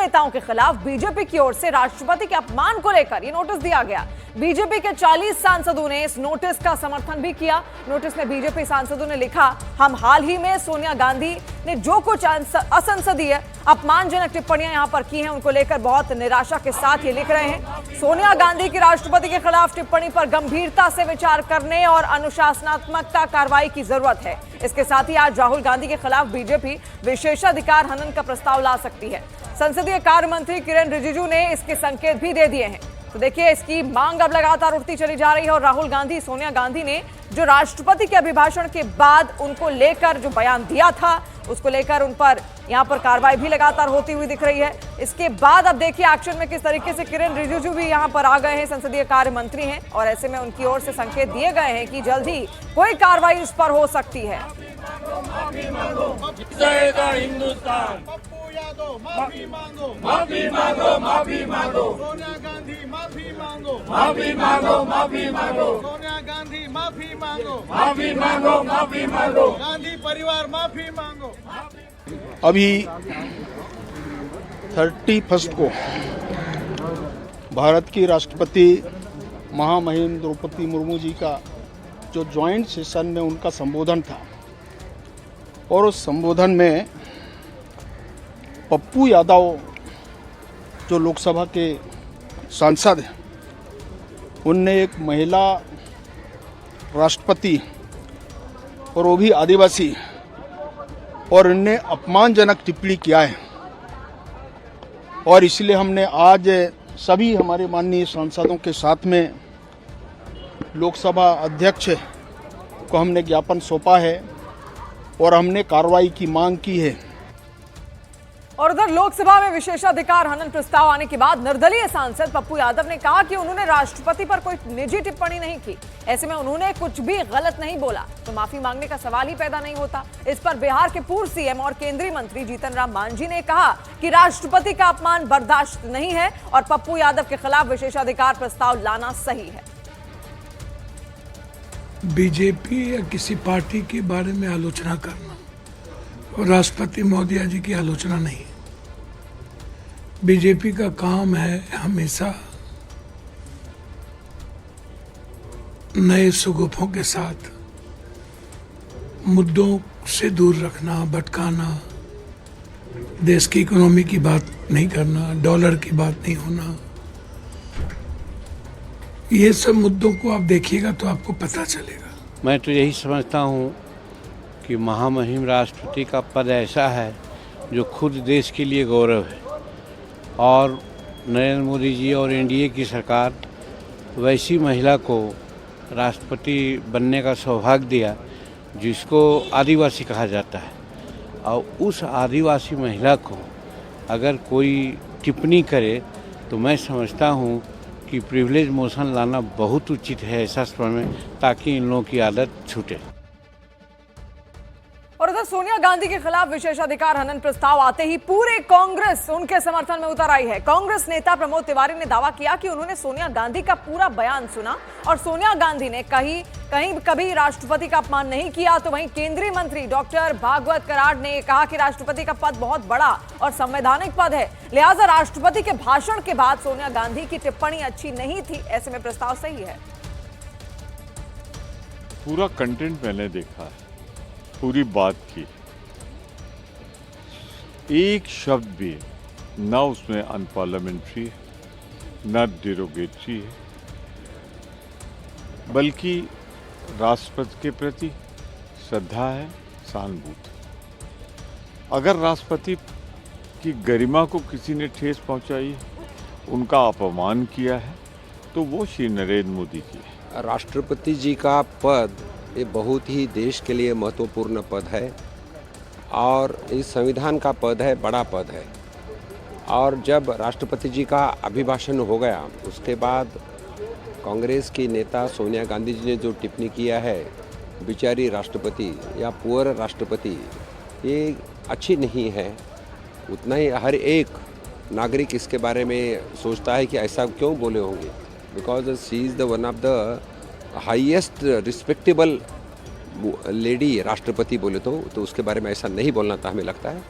नेताओं के खिलाफ बीजेपी की ओर से राष्ट्रपति के अपमान को लेकर ये नोटिस दिया गया। बीजेपी के 40 सांसदों ने इस नोटिस का समर्थन भी किया। नोटिस में बीजेपी सांसदों ने लिखा, हम हाल ही में सोनिया गांधी ने जो कुछ असंसदीय अपमानजनक टिप्पणियां यहां पर की हैं उनको लेकर बहुत निराशा के साथ ये लिख रहे हैं। सोनिया गांधी की राष्ट्रपति के खिलाफ टिप्पणी पर गंभीरता से विचार करने और अनुशासनात्मकता कार्रवाई की जरूरत है। इसके साथ ही आज राहुल गांधी के खिलाफ बीजेपी विशेषाधिकार हनन का प्रस्ताव ला सकती है। संसदीय कार्य मंत्री किरेन रिजिजू ने इसके संकेत भी दे दिए हैं। तो देखिए, इसकी मांग अब लगातार उठती चली जा रही है और राहुल गांधी, सोनिया गांधी ने जो राष्ट्रपति के अभिभाषण के बाद उनको लेकर जो बयान दिया था उसको लेकर उन पर यहां पर कार्रवाई भी लगातार होती हुई दिख रही है। इसके बाद अब देखिए एक्शन में किस तरीके से किरेन रिजिजू भी यहां पर आ गए हैं, संसदीय कार्य मंत्री हैं और ऐसे में उनकी ओर से संकेत दिए गए हैं कि जल्द ही कोई कार्रवाई उस पर हो सकती है। हिंदुस्तान माफी मांगो, माफी मांगो, माफी मांगो, सोनिया गांधी माफी मांगो, माफी मांगो, माफी मांगो, सोनिया गांधी माफी मांगो, माफी मांगो, माफी मांगो, गांधी परिवार माफी मांगो। अभी 31 को भारत की राष्ट्रपति महामहिम द्रौपदी मुर्मू जी का जो जॉइंट सेशन में उनका संबोधन था और उस संबोधन में पप्पू यादव जो लोकसभा के सांसद हैं उनने एक महिला राष्ट्रपति और वो भी आदिवासी और इनने अपमानजनक टिप्पणी किया है और इसलिए हमने आज सभी हमारे माननीय सांसदों के साथ में लोकसभा अध्यक्ष को हमने ज्ञापन सौंपा है और हमने कार्रवाई की मांग की है। और उधर लोकसभा में विशेषाधिकार हनन प्रस्ताव आने के बाद निर्दलीय सांसद पप्पू यादव ने कहा कि उन्होंने राष्ट्रपति पर कोई निजी टिप्पणी नहीं की, ऐसे में उन्होंने कुछ भी गलत नहीं बोला तो माफी मांगने का सवाल ही पैदा नहीं होता। इस पर बिहार के पूर्व सीएम और केंद्रीय मंत्री जीतन राम मांझी ने कहा कि राष्ट्रपति का अपमान बर्दाश्त नहीं है और पप्पू यादव के खिलाफ विशेषाधिकार प्रस्ताव लाना सही है। बीजेपी या किसी पार्टी के बारे में आलोचना करना और राष्ट्रपति महोदया जी की आलोचना नहीं। बीजेपी का काम है हमेशा नए सुगुफों के साथ मुद्दों से दूर रखना, भटकाना, देश की इकोनॉमी की बात नहीं करना, डॉलर की बात नहीं होना। ये सब मुद्दों को आप देखिएगा तो आपको पता चलेगा। मैं तो यही समझता हूँ कि महामहिम राष्ट्रपति का पद ऐसा है जो खुद देश के लिए गौरव है और नरेंद्र मोदी जी और एनडीए की सरकार वैसी महिला को राष्ट्रपति बनने का सौभाग्य दिया जिसको आदिवासी कहा जाता है और उस आदिवासी महिला को अगर कोई टिप्पणी करे तो मैं समझता हूँ कि प्रिविलेज मोशन लाना बहुत उचित है ऐसा समय में, ताकि इन लोगों की आदत छूटे। और उधर सोनिया गांधी के खिलाफ विशेषाधिकार हनन प्रस्ताव आते ही पूरे कांग्रेस उनके समर्थन में उतर आई है। कांग्रेस नेता प्रमोद तिवारी ने दावा किया कि उन्होंने सोनिया गांधी का पूरा बयान सुना और सोनिया गांधी ने कहीं कभी राष्ट्रपति का अपमान नहीं किया। तो वहीं केंद्रीय मंत्री डॉक्टर भागवत कराड़ ने कहा कि राष्ट्रपति का पद बहुत बड़ा और संवैधानिक पद है, लिहाजा राष्ट्रपति के भाषण के बाद सोनिया गांधी की टिप्पणी अच्छी नहीं थी, ऐसे में प्रस्ताव सही है। पूरा कंटेंट मैंने देखा है, पूरी बात की, एक शब्द भी न उसमें अनपार्लियामेंट्री है न डिरोगेटरी है, बल्कि राष्ट्रपति के प्रति श्रद्धा है, सहानुभूति। अगर राष्ट्रपति की गरिमा को किसी ने ठेस पहुंचाई, उनका अपमान किया है, तो वो श्री नरेंद्र मोदी जी है। राष्ट्रपति जी का पद ये बहुत ही देश के लिए महत्वपूर्ण पद है और इस संविधान का पद है, बड़ा पद है। और जब राष्ट्रपति जी का अभिभाषण हो गया उसके बाद कांग्रेस की नेता सोनिया गांधी जी ने जो टिप्पणी किया है, बेचारी राष्ट्रपति या पुअर राष्ट्रपति, ये अच्छी नहीं है। उतना ही हर एक नागरिक इसके बारे में सोचता है कि ऐसा क्यों बोले होंगे, because she is the one of the highest respectable lady राष्ट्रपति बोले तो उसके बारे में ऐसा नहीं बोलना था, हमें लगता है।